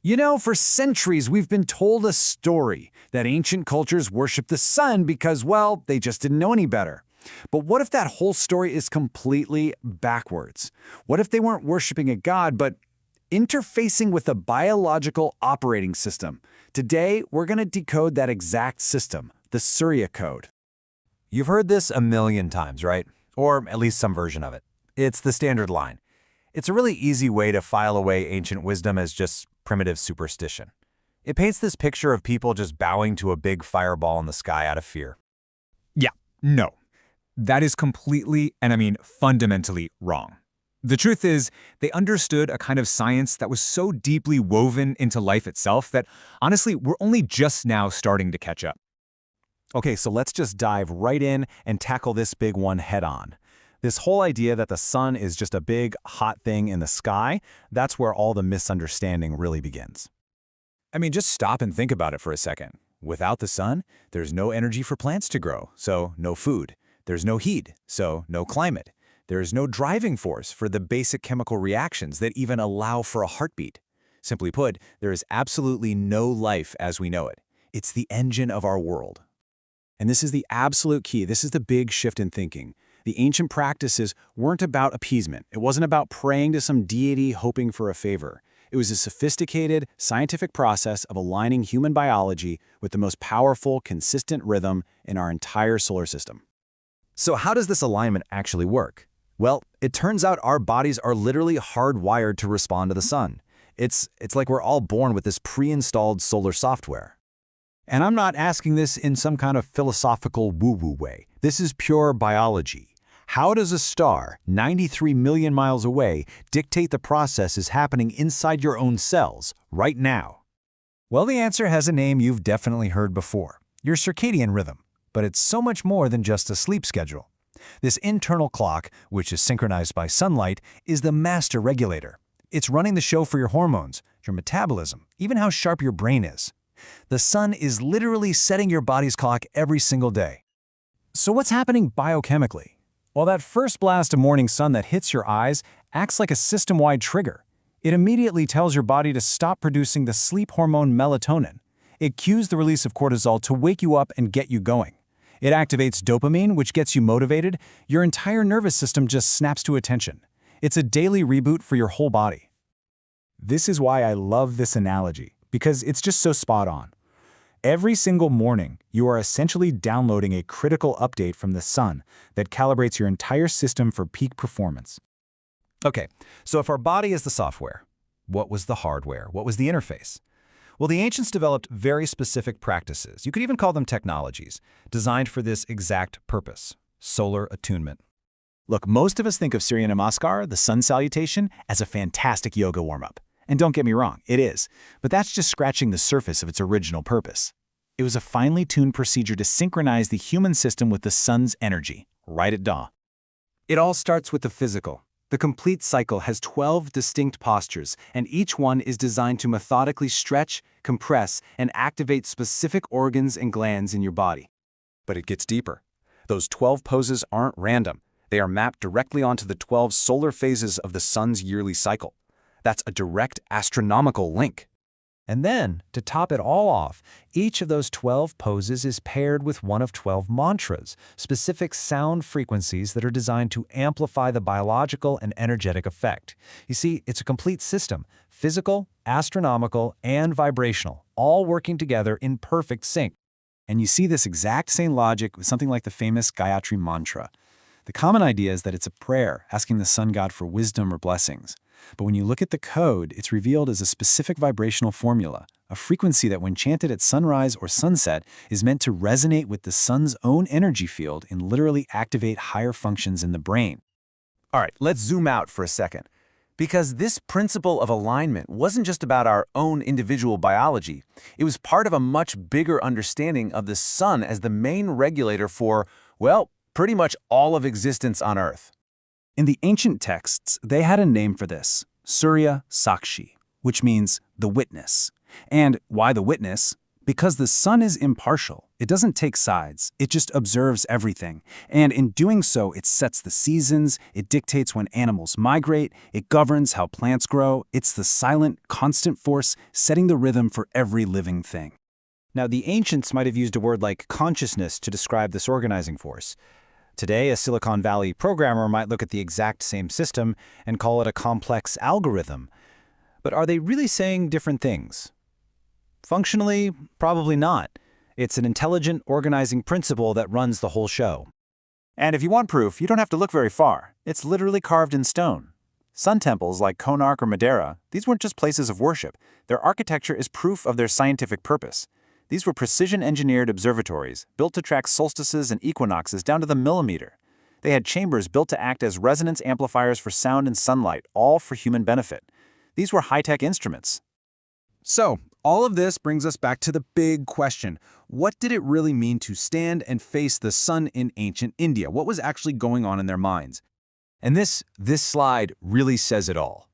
You know, for centuries we've been told a story that ancient cultures worshiped the sun because, well, they just didn't know any better. But what if that whole story is completely backwards? What if they weren't worshiping a god, but interfacing with a biological operating system? Today, we're going to decode that exact system, the Surya code. You've heard this a million times, right? Or at least some version of it. It's the standard line. It's a really easy way to file away ancient wisdom as just primitive superstition. It paints this picture of people just bowing to a big fireball in the sky out of fear. Yeah, no. That is completely, and I mean fundamentally, wrong. The truth is, they understood a kind of science that was so deeply woven into life itself that, honestly, we're only just now starting to catch up. Okay, so let's just dive right in and tackle this big one head-on. This whole idea that the sun is just a big, hot thing in the sky, that's where all the misunderstanding really begins. I mean, just stop and think about it for a second. Without the sun, there's no energy for plants to grow, so no food. There's no heat, so no climate. There's no driving force for the basic chemical reactions that even allow for a heartbeat. Simply put, there is absolutely no life as we know it. It's the engine of our world. And this is the absolute key. This is the big shift in thinking. The ancient practices weren't about appeasement. It wasn't about praying to some deity hoping for a favor. It was a sophisticated, scientific process of aligning human biology with the most powerful, consistent rhythm in our entire solar system. So how does this alignment actually work? Well, it turns out our bodies are literally hardwired to respond to the sun. It's like we're all born with this pre-installed solar software. And I'm not asking this in some kind of philosophical woo-woo way. This is pure biology. How does a star 93 million miles away dictate the processes happening inside your own cells right now? Well, the answer has a name you've definitely heard before, your circadian rhythm. But it's so much more than just a sleep schedule. This internal clock, which is synchronized by sunlight, is the master regulator. It's running the show for your hormones, your metabolism, even how sharp your brain is. The sun is literally setting your body's clock every single day. So what's happening biochemically? Well, that first blast of morning sun that hits your eyes acts like a system-wide trigger. It immediately tells your body to stop producing the sleep hormone melatonin. It cues the release of cortisol to wake you up and get you going. It activates dopamine, which gets you motivated. Your entire nervous system just snaps to attention. It's a daily reboot for your whole body. This is why I love this analogy, because it's just so spot on. Every single morning, you are essentially downloading a critical update from the sun that calibrates your entire system for peak performance. Okay, so if our body is the software, what was the hardware? What was the interface? Well, the ancients developed very specific practices, you could even call them technologies, designed for this exact purpose, solar attunement. Look, most of us think of Surya Namaskar, the sun salutation, as a fantastic yoga warm-up. And don't get me wrong, it is. But that's just scratching the surface of its original purpose. It was a finely tuned procedure to synchronize the human system with the sun's energy, right at dawn. It all starts with the physical. The complete cycle has 12 distinct postures, and each one is designed to methodically stretch, compress, and activate specific organs and glands in your body. But it gets deeper. Those 12 poses aren't random. They are mapped directly onto the 12 solar phases of the sun's yearly cycle. That's a direct astronomical link. And then, to top it all off, each of those 12 poses is paired with one of 12 mantras, specific sound frequencies that are designed to amplify the biological and energetic effect. You see, it's a complete system, physical, astronomical, and vibrational, all working together in perfect sync. And you see this exact same logic with something like the famous Gayatri mantra. The common idea is that it's a prayer, asking the sun god for wisdom or blessings. But when you look at the code, it's revealed as a specific vibrational formula, a frequency that when chanted at sunrise or sunset is meant to resonate with the sun's own energy field and literally activate higher functions in the brain. All right, let's zoom out for a second. Because this principle of alignment wasn't just about our own individual biology. It was part of a much bigger understanding of the sun as the main regulator for, well, pretty much all of existence on Earth. In the ancient texts, they had a name for this, Surya Sakshi, which means the witness. And why the witness? Because the sun is impartial. It doesn't take sides, it just observes everything. And in doing so, it sets the seasons, it dictates when animals migrate, it governs how plants grow. It's the silent, constant force setting the rhythm for every living thing. Now, the ancients might have used a word like consciousness to describe this organizing force. Today, a Silicon Valley programmer might look at the exact same system and call it a complex algorithm. But are they really saying different things? Functionally, probably not. It's an intelligent, organizing principle that runs the whole show. And if you want proof, you don't have to look very far. It's literally carved in stone. Sun temples like Konark or Madeira, these weren't just places of worship. Their architecture is proof of their scientific purpose. These were precision-engineered observatories, built to track solstices and equinoxes down to the millimeter. They had chambers built to act as resonance amplifiers for sound and sunlight, all for human benefit. These were high-tech instruments. So, all of this brings us back to the big question. What did it really mean to stand and face the sun in ancient India? What was actually going on in their minds? And this slide really says it all.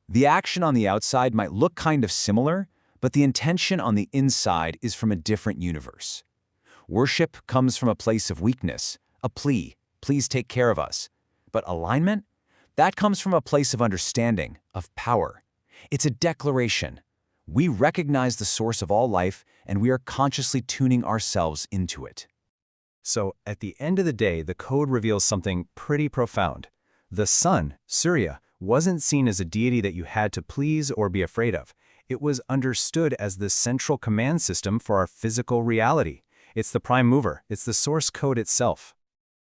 The action on the outside might look kind of similar, but the intention on the inside is from a different universe. Worship comes from a place of weakness, a plea, please take care of us. But alignment? That comes from a place of understanding, of power. It's a declaration. We recognize the source of all life, and we are consciously tuning ourselves into it. So, at the end of the day, the code reveals something pretty profound. The sun, Surya, wasn't seen as a deity that you had to please or be afraid of. It was understood as the central command system for our physical reality. It's the prime mover. It's the source code itself.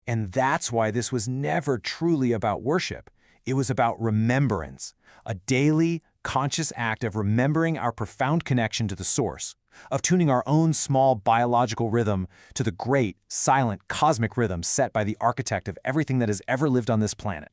And that's why this was never truly about worship. It was about remembrance, a daily, conscious act of remembering our profound connection to the source, of tuning our own small biological rhythm to the great, silent, cosmic rhythm set by the architect of everything that has ever lived on this planet.